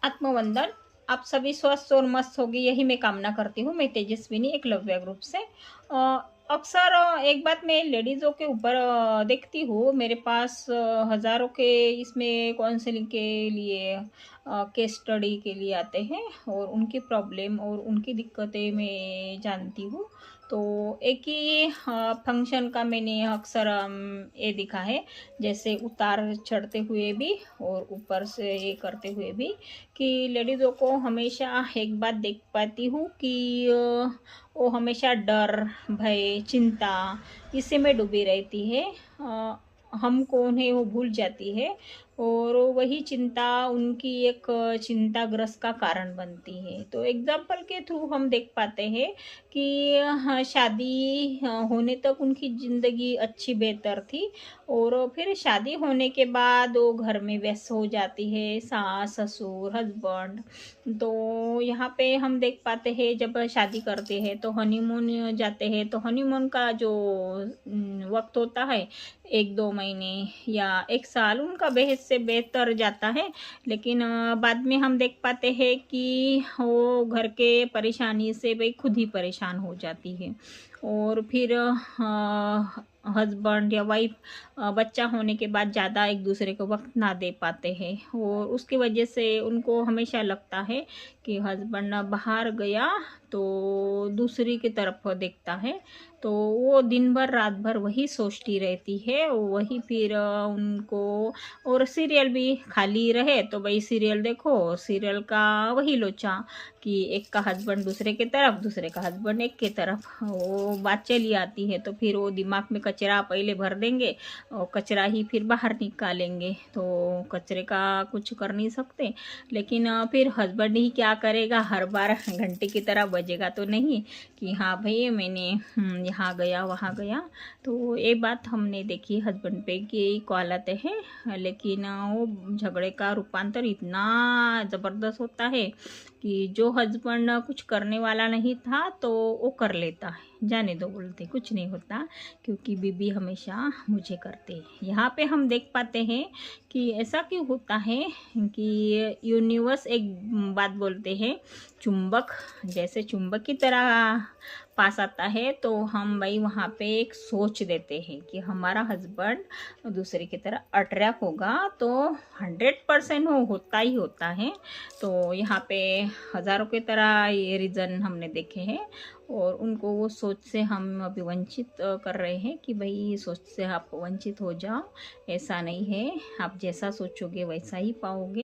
आत्मवंदन। आप सभी स्वस्थ और मस्त होगी यही मैं कामना करती हूँ। मैं तेजस्विनी एकलव्य ग्रुप से। अक्सर एक बात मैं लेडीज़ों के ऊपर देखती हूँ। मेरे पास हज़ारों के इसमें काउंसलिंग के लिए केस स्टडी के लिए आते हैं और उनकी प्रॉब्लम और उनकी दिक्कतें मैं जानती हूँ। तो एक ही फंक्शन का मैंने अक्सर ये देखा है, जैसे उतार चढ़ते हुए भी और ऊपर से ये करते हुए भी, कि लेडीज़ों को हमेशा एक बात देख पाती हूँ कि वो हमेशा डर, भय, चिंता इसी में डूबी रहती है। हम कौन है वो भूल जाती है और वही चिंता उनकी एक चिंताग्रस्त का कारण बनती है। तो एग्ज़ाम्पल के थ्रू हम देख पाते हैं कि हाँ, शादी होने तक उनकी ज़िंदगी अच्छी बेहतर थी और फिर शादी होने के बाद वो घर में व्यस्त हो जाती है, सास, ससुर, हस्बैंड। तो यहाँ पे हम देख पाते हैं जब शादी करते हैं तो हनीमून जाते हैं, तो हनीमून का जो वक़्त होता है 1-2 महीने या 1 साल उनका बेहद से बेहतर जाता है। लेकिन बाद में हम देख पाते हैं कि वो घर के परेशानी से भई खुद ही परेशान हो जाती है और फिर हस्बैंड या वाइफ बच्चा होने के बाद ज़्यादा एक दूसरे को वक्त ना दे पाते हैं और उसकी वजह से उनको हमेशा लगता है कि हस्बैंड बाहर गया तो दूसरी की तरफ देखता है। तो वो दिन भर रात भर वही सोचती रहती है, वही फिर उनको। और सीरियल भी खाली रहे तो भाई सीरियल देखो, सीरियल का वही लोचा कि एक का हस्बैंड दूसरे की तरफ, दूसरे का हस्बैंड एक की तरफ, वो बात चली आती है। तो फिर वो दिमाग में कचरा पहले भर देंगे और कचरा ही फिर बाहर निकालेंगे, तो कचरे का कुछ कर नहीं सकते। लेकिन फिर हस्बैंड ही क्या करेगा, हर बार घंटे की तरह बजेगा तो नहीं कि हाँ भाई मैंने यहाँ गया वहाँ गया। तो ये बात हमने देखी हस्बैंड पे कि कॉल आते हैं, लेकिन वो झगड़े का रूपांतर इतना ज़बरदस्त होता है कि जो हस्बैंड कुछ करने वाला नहीं था तो वो कर लेता है, जाने दो बोलते कुछ नहीं होता, क्योंकि बीबी हमेशा मुझे करते हैं। यहाँ पे हम देख पाते हैं कि ऐसा क्यों होता है कि यूनिवर्स एक बात बोलते हैं, चुंबक जैसे चुंबक की तरह पास आता है, तो हम भाई वहाँ पे एक सोच देते हैं कि हमारा हस्बैंड दूसरे की तरह अट्रैक्ट होगा, तो 100% वो होता ही होता है। तो यहाँ पे हज़ारों की तरह ये रीज़न हमने देखे हैं और उनको वो सोच से हम अभी वंचित कर रहे हैं कि भाई ये सोच से आप वंचित हो जाओ। ऐसा नहीं है, आप जैसा सोचोगे वैसा ही पाओगे।